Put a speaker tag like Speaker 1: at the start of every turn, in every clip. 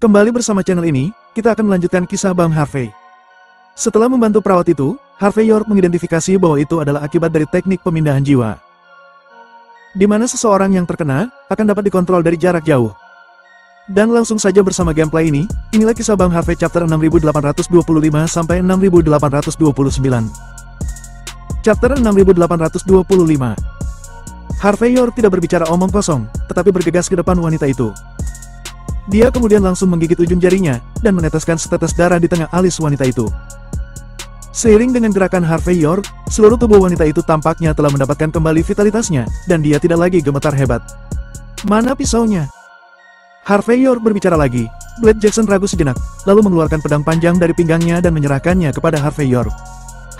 Speaker 1: Kembali bersama channel ini, kita akan melanjutkan kisah Bang Harvey. Setelah membantu perawat itu, Harvey York mengidentifikasi bahwa itu adalah akibat dari teknik pemindahan jiwa, di mana seseorang yang terkena akan dapat dikontrol dari jarak jauh. Dan langsung saja bersama gameplay ini, inilah kisah Bang Harvey chapter 6825 sampai 6829. Chapter 6825. Harvey York tidak berbicara omong kosong, tetapi bergegas ke depan wanita itu. Dia kemudian langsung menggigit ujung jarinya, dan meneteskan setetes darah di tengah alis wanita itu. Seiring dengan gerakan Harvey York, seluruh tubuh wanita itu tampaknya telah mendapatkan kembali vitalitasnya, dan dia tidak lagi gemetar hebat. Mana pisaunya? Harvey York berbicara lagi. Blade Jackson ragu sejenak, lalu mengeluarkan pedang panjang dari pinggangnya dan menyerahkannya kepada Harvey York.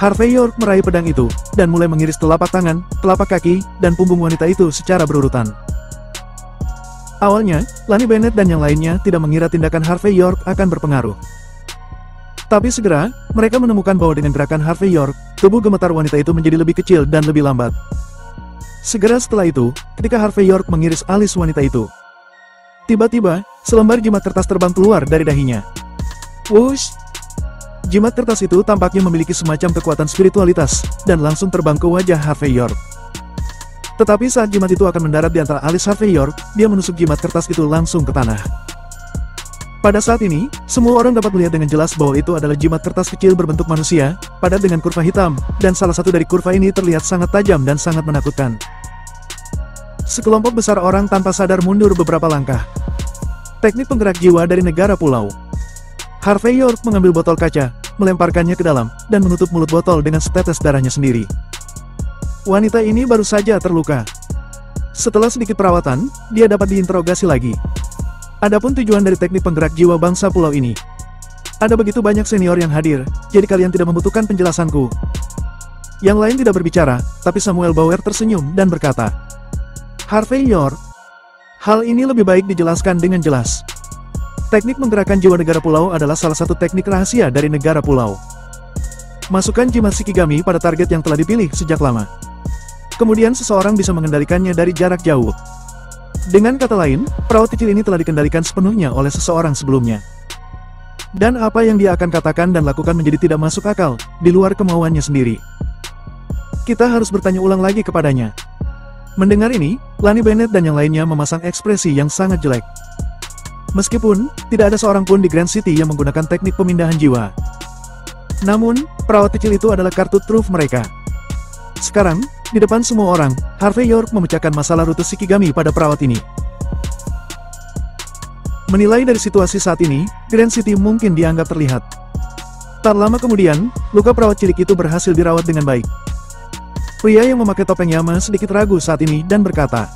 Speaker 1: Harvey York meraih pedang itu, dan mulai mengiris telapak tangan, telapak kaki, dan punggung wanita itu secara berurutan. Awalnya, Lani Bennett dan yang lainnya tidak mengira tindakan Harvey York akan berpengaruh. Tapi segera, mereka menemukan bahwa dengan gerakan Harvey York, tubuh gemetar wanita itu menjadi lebih kecil dan lebih lambat. Segera setelah itu, ketika Harvey York mengiris alis wanita itu, tiba-tiba, selembar jimat kertas terbang keluar dari dahinya. Wush! Jimat kertas itu tampaknya memiliki semacam kekuatan spiritualitas, dan langsung terbang ke wajah Harvey York. Tetapi saat jimat itu akan mendarat di antara alis Harvey York, dia menusuk jimat kertas itu langsung ke tanah. Pada saat ini, semua orang dapat melihat dengan jelas bahwa itu adalah jimat kertas kecil berbentuk manusia, padat dengan kurva hitam, dan salah satu dari kurva ini terlihat sangat tajam dan sangat menakutkan. Sekelompok besar orang tanpa sadar mundur beberapa langkah. Teknik penggerak jiwa dari negara pulau. Harvey York mengambil botol kaca, melemparkannya ke dalam, dan menutup mulut botol dengan setetes darahnya sendiri. Wanita ini baru saja terluka. Setelah sedikit perawatan, dia dapat diinterogasi lagi. Adapun tujuan dari teknik penggerak jiwa bangsa pulau ini. Ada begitu banyak senior yang hadir, jadi kalian tidak membutuhkan penjelasanku. Yang lain tidak berbicara, tapi Samuel Bauer tersenyum dan berkata, Harvey York, hal ini lebih baik dijelaskan dengan jelas. Teknik menggerakkan jiwa negara pulau adalah salah satu teknik rahasia dari negara pulau. Masukkan jimat Shikigami pada target yang telah dipilih sejak lama. Kemudian seseorang bisa mengendalikannya dari jarak jauh. Dengan kata lain, perawat kecil ini telah dikendalikan sepenuhnya oleh seseorang sebelumnya. Dan apa yang dia akan katakan dan lakukan menjadi tidak masuk akal, di luar kemauannya sendiri. Kita harus bertanya ulang lagi kepadanya. Mendengar ini, Lani Bennett dan yang lainnya memasang ekspresi yang sangat jelek. Meskipun, tidak ada seorang pun di Grand City yang menggunakan teknik pemindahan jiwa. Namun, perawat kecil itu adalah kartu truf mereka. Sekarang, di depan semua orang, Harvey York memecahkan masalah rute Shikigami pada perawat ini. Menilai dari situasi saat ini, Grand City mungkin dianggap terlihat. Tak lama kemudian, luka perawat cilik itu berhasil dirawat dengan baik. Pria yang memakai topeng Yama sedikit ragu saat ini dan berkata,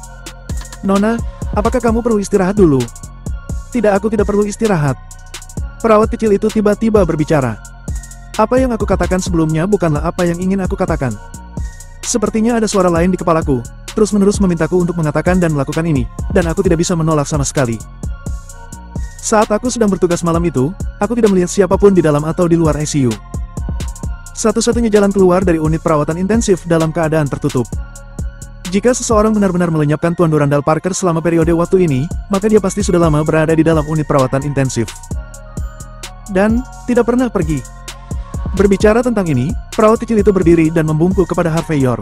Speaker 1: Nona, apakah kamu perlu istirahat dulu? Tidak, aku tidak perlu istirahat. Perawat kecil itu tiba-tiba berbicara. Apa yang aku katakan sebelumnya bukanlah apa yang ingin aku katakan. Sepertinya ada suara lain di kepalaku, terus-menerus memintaku untuk mengatakan dan melakukan ini, dan aku tidak bisa menolak sama sekali. Saat aku sedang bertugas malam itu, aku tidak melihat siapapun di dalam atau di luar ICU. Satu-satunya jalan keluar dari unit perawatan intensif dalam keadaan tertutup. Jika seseorang benar-benar melenyapkan Tuan Durandal Parker selama periode waktu ini, maka dia pasti sudah lama berada di dalam unit perawatan intensif. Dan, tidak pernah pergi. Berbicara tentang ini, perawat kecil itu berdiri dan membungkuk kepada Harvey York.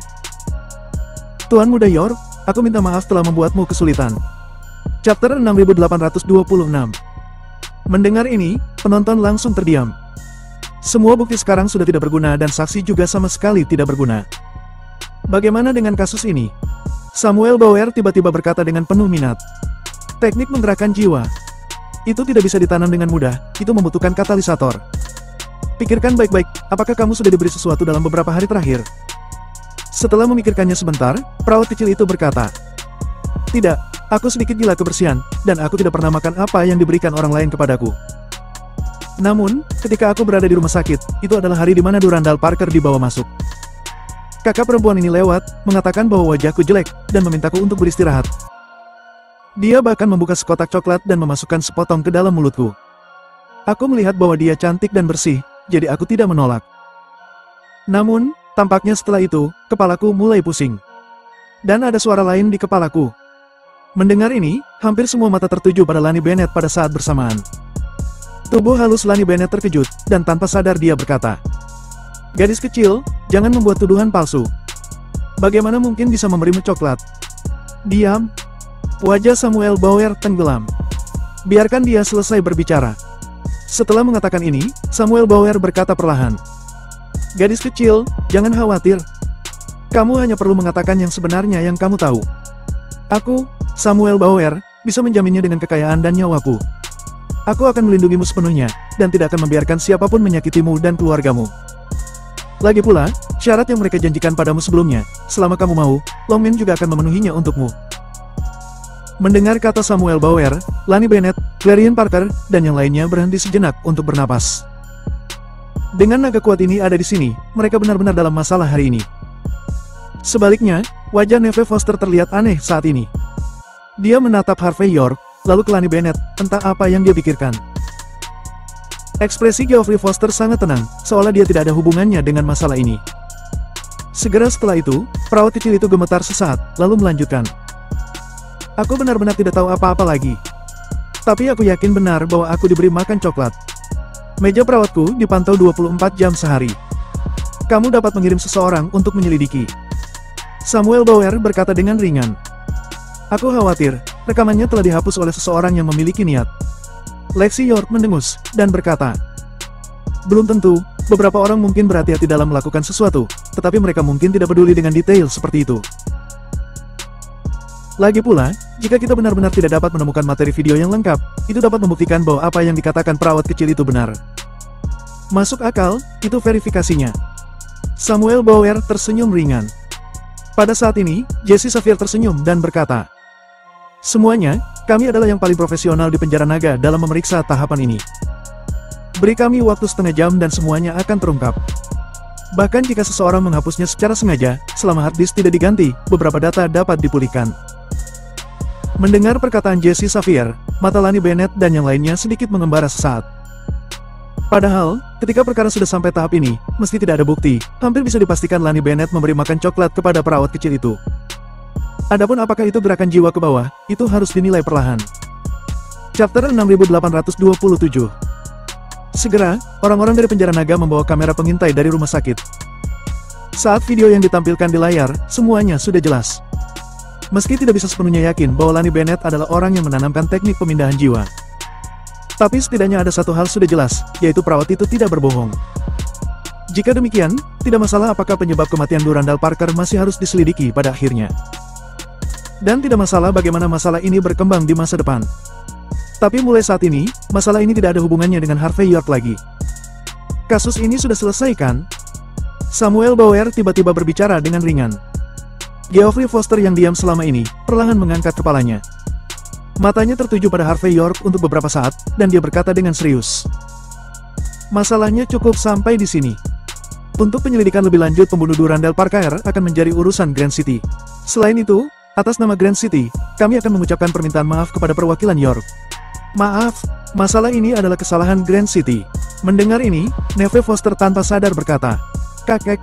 Speaker 1: Tuan Muda York, aku minta maaf telah membuatmu kesulitan. Chapter 6826. Mendengar ini, penonton langsung terdiam. Semua bukti sekarang sudah tidak berguna dan saksi juga sama sekali tidak berguna. Bagaimana dengan kasus ini? Samuel Bauer tiba-tiba berkata dengan penuh minat. Teknik menggerakkan jiwa. Itu tidak bisa ditanam dengan mudah, itu membutuhkan katalisator. Pikirkan baik-baik, apakah kamu sudah diberi sesuatu dalam beberapa hari terakhir? Setelah memikirkannya sebentar, perawat kecil itu berkata, Tidak, aku sedikit gila kebersihan, dan aku tidak pernah makan apa yang diberikan orang lain kepadaku. Namun, ketika aku berada di rumah sakit, itu adalah hari di mana Durandal Parker dibawa masuk. Kakak perempuan ini lewat, mengatakan bahwa wajahku jelek, dan memintaku untuk beristirahat. Dia bahkan membuka sekotak coklat dan memasukkan sepotong ke dalam mulutku. Aku melihat bahwa dia cantik dan bersih, jadi aku tidak menolak. Namun, tampaknya setelah itu, kepalaku mulai pusing. Dan ada suara lain di kepalaku. Mendengar ini, hampir semua mata tertuju pada Lani Bennett pada saat bersamaan. Tubuh halus Lani Bennett terkejut, dan tanpa sadar dia berkata, "Gadis kecil, jangan membuat tuduhan palsu. Bagaimana mungkin bisa memberimu coklat?" "Diam." Wajah Samuel Bauer tenggelam. "Biarkan dia selesai berbicara." Setelah mengatakan ini, Samuel Bauer berkata perlahan, "Gadis kecil, jangan khawatir. Kamu hanya perlu mengatakan yang sebenarnya yang kamu tahu. Aku, Samuel Bauer, bisa menjaminnya dengan kekayaan dan nyawaku. Aku akan melindungimu sepenuhnya, dan tidak akan membiarkan siapapun menyakitimu dan keluargamu. Lagi pula, syarat yang mereka janjikan padamu sebelumnya, selama kamu mau, Longmin juga akan memenuhinya untukmu." Mendengar kata Samuel Bauer, Lani Bennett, Clarion Parker, dan yang lainnya berhenti sejenak untuk bernapas. Dengan naga kuat ini ada di sini, mereka benar-benar dalam masalah hari ini. Sebaliknya, wajah Neve Foster terlihat aneh saat ini. Dia menatap Harvey York, lalu ke Lani Bennett, entah apa yang dia pikirkan. Ekspresi Geoffrey Foster sangat tenang, seolah dia tidak ada hubungannya dengan masalah ini. Segera setelah itu, perawat kecil itu gemetar sesaat, lalu melanjutkan. "Aku benar-benar tidak tahu apa-apa lagi. Tapi aku yakin benar bahwa aku diberi makan coklat. Meja perawatku dipantau 24 jam sehari. Kamu dapat mengirim seseorang untuk menyelidiki." Samuel Bauer berkata dengan ringan. "Aku khawatir, rekamannya telah dihapus oleh seseorang yang memiliki niat." Lexi York mendengus, dan berkata, "Belum tentu, beberapa orang mungkin berhati-hati dalam melakukan sesuatu, tetapi mereka mungkin tidak peduli dengan detail seperti itu. Lagi pula, jika kita benar-benar tidak dapat menemukan materi video yang lengkap, itu dapat membuktikan bahwa apa yang dikatakan perawat kecil itu benar. Masuk akal, itu verifikasinya." Samuel Bauer tersenyum ringan. Pada saat ini, Jesse Xavier tersenyum dan berkata, "Semuanya, kami adalah yang paling profesional di penjara naga dalam memeriksa tahapan ini. Beri kami waktu setengah jam dan semuanya akan terungkap. Bahkan jika seseorang menghapusnya secara sengaja, selama hard disk tidak diganti, beberapa data dapat dipulihkan." Mendengar perkataan Jesse Xavier, mata Lani Bennett dan yang lainnya sedikit mengembara sesaat. Padahal, ketika perkara sudah sampai tahap ini, meski tidak ada bukti, hampir bisa dipastikan Lani Bennett memberi makan coklat kepada perawat kecil itu. Adapun apakah itu gerakan jiwa ke bawah, itu harus dinilai perlahan. Chapter 6827. Segera, orang-orang dari penjara naga membawa kamera pengintai dari rumah sakit. Saat video yang ditampilkan di layar, semuanya sudah jelas. Meski tidak bisa sepenuhnya yakin bahwa Lani Bennett adalah orang yang menanamkan teknik pemindahan jiwa. Tapi setidaknya ada satu hal sudah jelas, yaitu perawat itu tidak berbohong. Jika demikian, tidak masalah apakah penyebab kematian Durandal Parker masih harus diselidiki pada akhirnya. Dan tidak masalah bagaimana masalah ini berkembang di masa depan. Tapi mulai saat ini, masalah ini tidak ada hubungannya dengan Harvey York lagi. Kasus ini sudah selesai kan? Samuel Bauer tiba-tiba berbicara dengan ringan. Geoffrey Foster yang diam selama ini, perlahan mengangkat kepalanya. Matanya tertuju pada Harvey York untuk beberapa saat, dan dia berkata dengan serius. "Masalahnya cukup sampai di sini. Untuk penyelidikan lebih lanjut pembunuh Durandal Parker akan menjadi urusan Grand City. Selain itu, atas nama Grand City, kami akan mengucapkan permintaan maaf kepada perwakilan York." "Maaf, masalah ini adalah kesalahan Grand City." Mendengar ini, Neve Foster tanpa sadar berkata, "Kakek."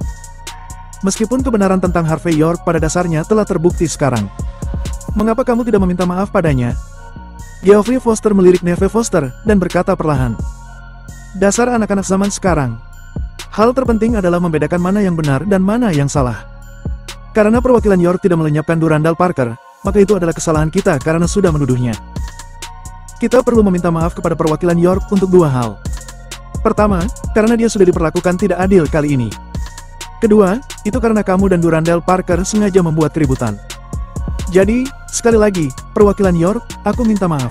Speaker 1: Meskipun kebenaran tentang Harvey York pada dasarnya telah terbukti sekarang, mengapa kamu tidak meminta maaf padanya? Geoffrey Foster melirik Neve Foster, dan berkata perlahan. "Dasar anak-anak zaman sekarang. Hal terpenting adalah membedakan mana yang benar dan mana yang salah. Karena perwakilan York tidak melenyapkan Durandal Parker, maka itu adalah kesalahan kita karena sudah menuduhnya. Kita perlu meminta maaf kepada perwakilan York untuk dua hal. Pertama, karena dia sudah diperlakukan tidak adil kali ini. Kedua, itu karena kamu dan Durandal Parker sengaja membuat keributan. Jadi, sekali lagi, perwakilan York, aku minta maaf."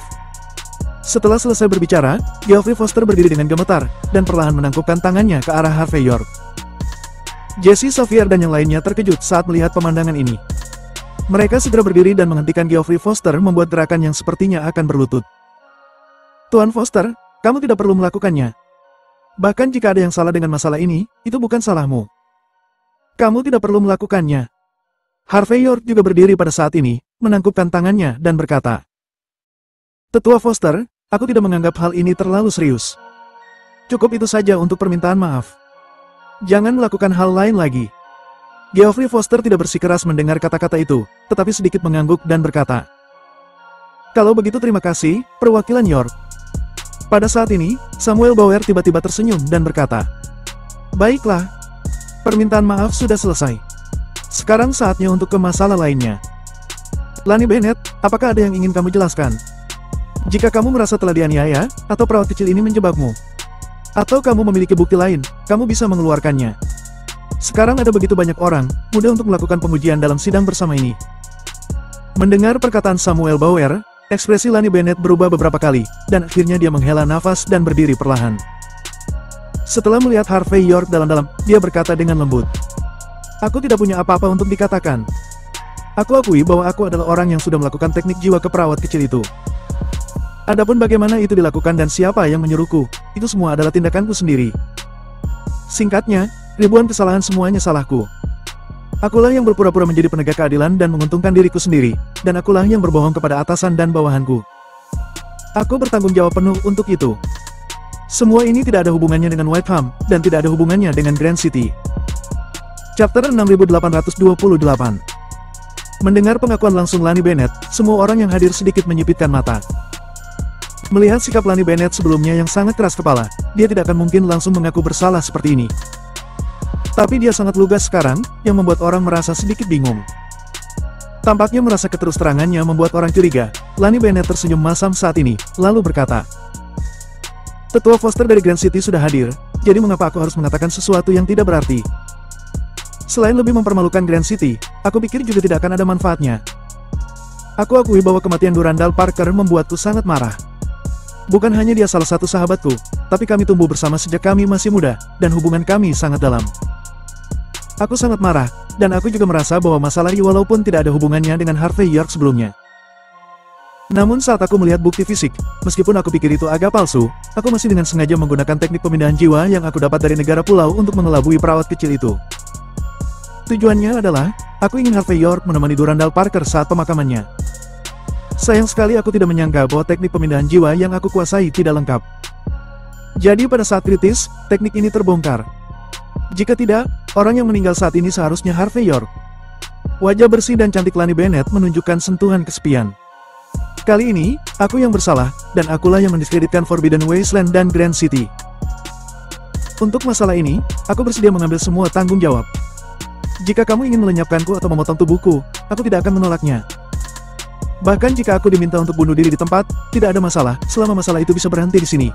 Speaker 1: Setelah selesai berbicara, Geoffrey Foster berdiri dengan gemetar, dan perlahan menangkupkan tangannya ke arah Harvey York. Jesse Xavier dan yang lainnya terkejut saat melihat pemandangan ini. Mereka segera berdiri dan menghentikan Geoffrey Foster membuat gerakan yang sepertinya akan berlutut. "Tuan Foster, kamu tidak perlu melakukannya. Bahkan jika ada yang salah dengan masalah ini, itu bukan salahmu. Kamu tidak perlu melakukannya." Harvey York juga berdiri pada saat ini, menangkupkan tangannya dan berkata, "Tetua Foster, aku tidak menganggap hal ini terlalu serius. Cukup itu saja untuk permintaan maaf. Jangan melakukan hal lain lagi." Geoffrey Foster tidak bersikeras mendengar kata-kata itu, tetapi sedikit mengangguk dan berkata, "Kalau begitu terima kasih, perwakilan York." Pada saat ini, Samuel Bauer tiba-tiba tersenyum dan berkata, "Baiklah, permintaan maaf sudah selesai. Sekarang saatnya untuk ke masalah lainnya. Lani Bennett, apakah ada yang ingin kamu jelaskan? Jika kamu merasa telah dianiaya, atau perawat kecil ini menjebakmu, atau kamu memiliki bukti lain, kamu bisa mengeluarkannya. Sekarang ada begitu banyak orang, mudah untuk melakukan pengujian dalam sidang bersama ini." Mendengar perkataan Samuel Bauer, ekspresi Lani Bennett berubah beberapa kali, dan akhirnya dia menghela nafas dan berdiri perlahan. Setelah melihat Harvey York dalam-dalam, dia berkata dengan lembut, "Aku tidak punya apa-apa untuk dikatakan. Aku akui bahwa aku adalah orang yang sudah melakukan teknik jiwa ke perawat kecil itu. Adapun bagaimana itu dilakukan dan siapa yang menyuruhku, itu semua adalah tindakanku sendiri. Singkatnya, ribuan kesalahan semuanya salahku. Akulah yang berpura-pura menjadi penegak keadilan dan menguntungkan diriku sendiri, dan akulah yang berbohong kepada atasan dan bawahanku. Aku bertanggung jawab penuh untuk itu. Semua ini tidak ada hubungannya dengan Whiteham, dan tidak ada hubungannya dengan Grand City." Chapter 6828. Mendengar pengakuan langsung Lani Bennett, semua orang yang hadir sedikit menyipitkan mata. Melihat sikap Lani Bennett sebelumnya yang sangat keras kepala, dia tidak akan mungkin langsung mengaku bersalah seperti ini. Tapi dia sangat lugas sekarang, yang membuat orang merasa sedikit bingung. Tampaknya merasa keterus-terangannya membuat orang curiga. Lani Bennett tersenyum masam saat ini, lalu berkata, "Tetua Foster dari Grand City sudah hadir, jadi mengapa aku harus mengatakan sesuatu yang tidak berarti? Selain lebih mempermalukan Grand City, aku pikir juga tidak akan ada manfaatnya. Aku akui bahwa kematian Durandal Parker membuatku sangat marah. Bukan hanya dia salah satu sahabatku, tapi kami tumbuh bersama sejak kami masih muda, dan hubungan kami sangat dalam. Aku sangat marah, dan aku juga merasa bahwa masalah ini walaupun tidak ada hubungannya dengan Harvey York sebelumnya. Namun saat aku melihat bukti fisik, meskipun aku pikir itu agak palsu, aku masih dengan sengaja menggunakan teknik pemindahan jiwa yang aku dapat dari negara pulau untuk mengelabui perawat kecil itu. Tujuannya adalah, aku ingin Harvey York menemani Durandal Parker saat pemakamannya. Sayang sekali aku tidak menyangka bahwa teknik pemindahan jiwa yang aku kuasai tidak lengkap. Jadi pada saat kritis, teknik ini terbongkar. Jika tidak, orang yang meninggal saat ini seharusnya Harvey York." Wajah bersih dan cantik Lani Bennett menunjukkan sentuhan kesepian. "Kali ini, aku yang bersalah, dan akulah yang mendiskreditkan Forbidden Wasteland dan Grand City. Untuk masalah ini, aku bersedia mengambil semua tanggung jawab. Jika kamu ingin melenyapkanku atau memotong tubuhku, aku tidak akan menolaknya. Bahkan jika aku diminta untuk bunuh diri di tempat, tidak ada masalah, selama masalah itu bisa berhenti di sini."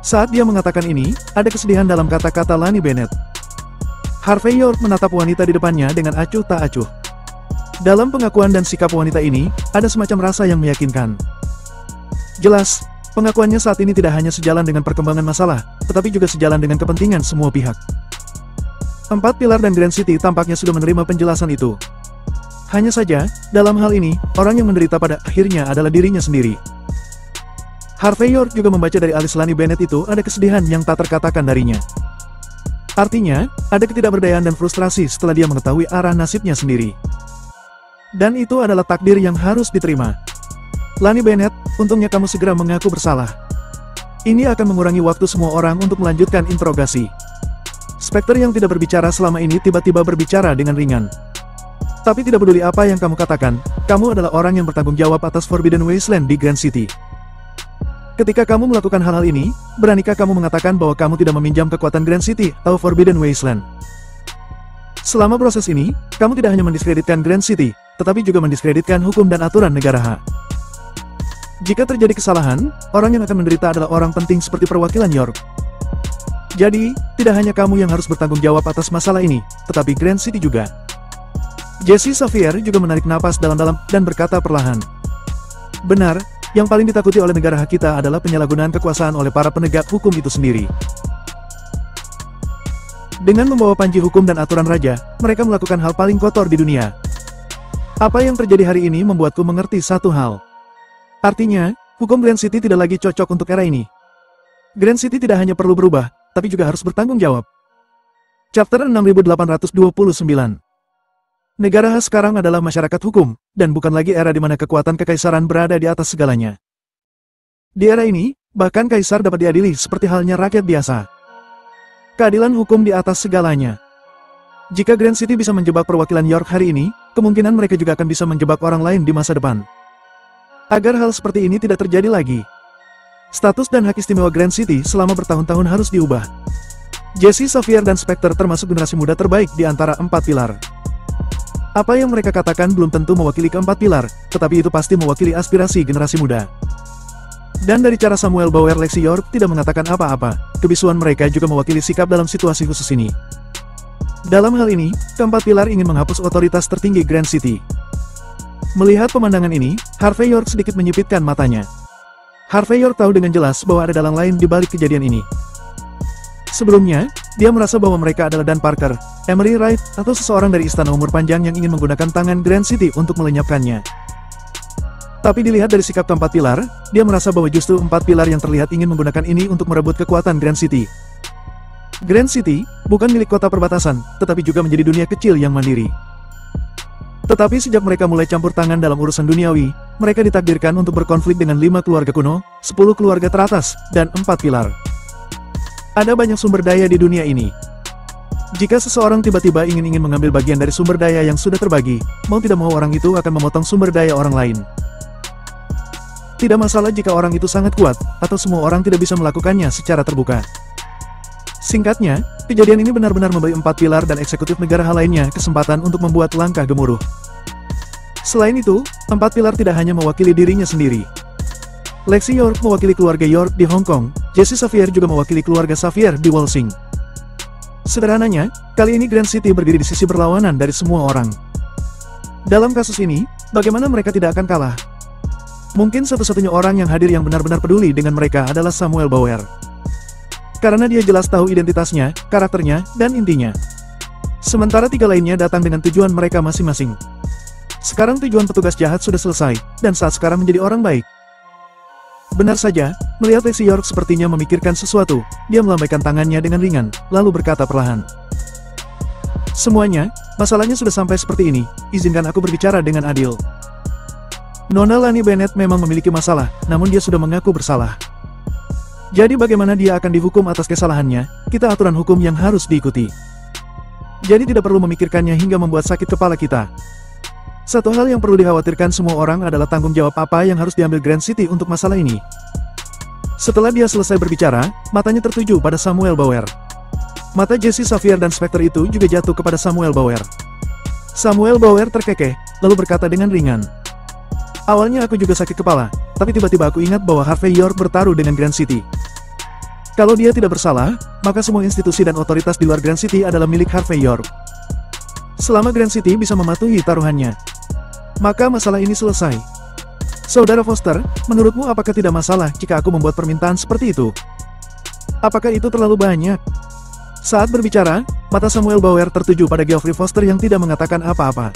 Speaker 1: Saat dia mengatakan ini, ada kesedihan dalam kata-kata Lani Bennett. Harvey York menatap wanita di depannya dengan acuh tak acuh. Dalam pengakuan dan sikap wanita ini, ada semacam rasa yang meyakinkan. Jelas, pengakuannya saat ini tidak hanya sejalan dengan perkembangan masalah, tetapi juga sejalan dengan kepentingan semua pihak. 4 pilar dan Grand City tampaknya sudah menerima penjelasan itu. Hanya saja, dalam hal ini, orang yang menderita pada akhirnya adalah dirinya sendiri. Harvey York juga membaca dari alis Lani Bennett itu ada kesedihan yang tak terkatakan darinya. Artinya, ada ketidakberdayaan dan frustrasi setelah dia mengetahui arah nasibnya sendiri. Dan itu adalah takdir yang harus diterima. Lani Bennett, untungnya kamu segera mengaku bersalah. Ini akan mengurangi waktu semua orang untuk melanjutkan interogasi. Spectre yang tidak berbicara selama ini tiba-tiba berbicara dengan ringan. Tapi tidak peduli apa yang kamu katakan, kamu adalah orang yang bertanggung jawab atas Forbidden Wasteland di Grand City. Ketika kamu melakukan hal-hal ini, beranikah kamu mengatakan bahwa kamu tidak meminjam kekuatan Grand City atau Forbidden Wasteland? Selama proses ini, kamu tidak hanya mendiskreditkan Grand City, tetapi juga mendiskreditkan hukum dan aturan negara H. Jika terjadi kesalahan, orang yang akan menderita adalah orang penting seperti perwakilan York. Jadi, tidak hanya kamu yang harus bertanggung jawab atas masalah ini, tetapi Grand City juga. Jesse Xavier juga menarik napas dalam-dalam dan berkata perlahan. "Benar. Yang paling ditakuti oleh negara hak kita adalah penyalahgunaan kekuasaan oleh para penegak hukum itu sendiri. Dengan membawa panji hukum dan aturan raja, mereka melakukan hal paling kotor di dunia. Apa yang terjadi hari ini membuatku mengerti satu hal. Artinya, hukum Grand City tidak lagi cocok untuk era ini. Grand City tidak hanya perlu berubah, tapi juga harus bertanggung jawab." Chapter 6829. Negara khas sekarang adalah masyarakat hukum, dan bukan lagi era di mana kekuatan kekaisaran berada di atas segalanya. Di era ini, bahkan kaisar dapat diadili seperti halnya rakyat biasa. Keadilan hukum di atas segalanya. Jika Grand City bisa menjebak perwakilan York hari ini, kemungkinan mereka juga akan bisa menjebak orang lain di masa depan. Agar hal seperti ini tidak terjadi lagi, Status dan hak istimewa Grand City selama bertahun-tahun harus diubah. Jesse, Xavier, dan Spectre termasuk generasi muda terbaik di antara 4 pilar. Apa yang mereka katakan belum tentu mewakili keempat pilar, tetapi itu pasti mewakili aspirasi generasi muda. Dan dari cara Samuel Bauer, Lexi York tidak mengatakan apa-apa, kebisuan mereka juga mewakili sikap dalam situasi khusus ini. Dalam hal ini, keempat pilar ingin menghapus otoritas tertinggi Grand City. Melihat pemandangan ini, Harvey York sedikit menyipitkan matanya. Harvey York tahu dengan jelas bahwa ada dalang lain di balik kejadian ini. Sebelumnya, dia merasa bahwa mereka adalah Dan Parker, Emery Wright, atau seseorang dari Istana Umur Panjang yang ingin menggunakan tangan Grand City untuk melenyapkannya. Tapi dilihat dari sikap keempat pilar, dia merasa bahwa justru 4 pilar yang terlihat ingin menggunakan ini untuk merebut kekuatan Grand City. Grand City bukan milik kota perbatasan, tetapi juga menjadi dunia kecil yang mandiri. Tetapi sejak mereka mulai campur tangan dalam urusan duniawi, mereka ditakdirkan untuk berkonflik dengan 5 keluarga kuno, 10 keluarga teratas, dan 4 pilar. Ada banyak sumber daya di dunia ini. Jika seseorang tiba-tiba ingin mengambil bagian dari sumber daya yang sudah terbagi, mau tidak mau orang itu akan memotong sumber daya orang lain. Tidak masalah jika orang itu sangat kuat, atau semua orang tidak bisa melakukannya secara terbuka. Singkatnya, kejadian ini benar-benar memberi 4 pilar dan eksekutif negara hal lainnya kesempatan untuk membuat langkah gemuruh. Selain itu, 4 pilar tidak hanya mewakili dirinya sendiri. Lexi York mewakili keluarga York di Hong Kong, Jesse Xavier juga mewakili keluarga Xavier di Walsing. Sederhananya, kali ini Grand City berdiri di sisi berlawanan dari semua orang. Dalam kasus ini, bagaimana mereka tidak akan kalah? Mungkin satu-satunya orang yang hadir yang benar-benar peduli dengan mereka adalah Samuel Bauer. Karena dia jelas tahu identitasnya, karakternya, dan intinya. Sementara 3 lainnya datang dengan tujuan mereka masing-masing. Sekarang tujuan petugas jahat sudah selesai, dan saat sekarang menjadi orang baik. Benar saja, melihat Lexi York sepertinya memikirkan sesuatu, dia melambaikan tangannya dengan ringan, lalu berkata perlahan. Semuanya, masalahnya sudah sampai seperti ini, izinkan aku berbicara dengan adil. Nona Lani Bennett memang memiliki masalah, namun dia sudah mengaku bersalah. Jadi bagaimana dia akan dihukum atas kesalahannya, kita aturan hukum yang harus diikuti. Jadi tidak perlu memikirkannya hingga membuat sakit kepala kita. Satu hal yang perlu dikhawatirkan semua orang adalah tanggung jawab apa yang harus diambil Grand City untuk masalah ini. Setelah dia selesai berbicara, matanya tertuju pada Samuel Bauer. Mata Jesse, Xavier, dan Spectre itu juga jatuh kepada Samuel Bauer. Samuel Bauer terkekeh, lalu berkata dengan ringan. Awalnya aku juga sakit kepala, tapi tiba-tiba aku ingat bahwa Harvey York bertaruh dengan Grand City. Kalau dia tidak bersalah, maka semua institusi dan otoritas di luar Grand City adalah milik Harvey York. Selama Grand City bisa mematuhi taruhannya, maka masalah ini selesai. Saudara Foster, menurutmu apakah tidak masalah jika aku membuat permintaan seperti itu? Apakah itu terlalu banyak? Saat berbicara, mata Samuel Bauer tertuju pada Geoffrey Foster yang tidak mengatakan apa-apa.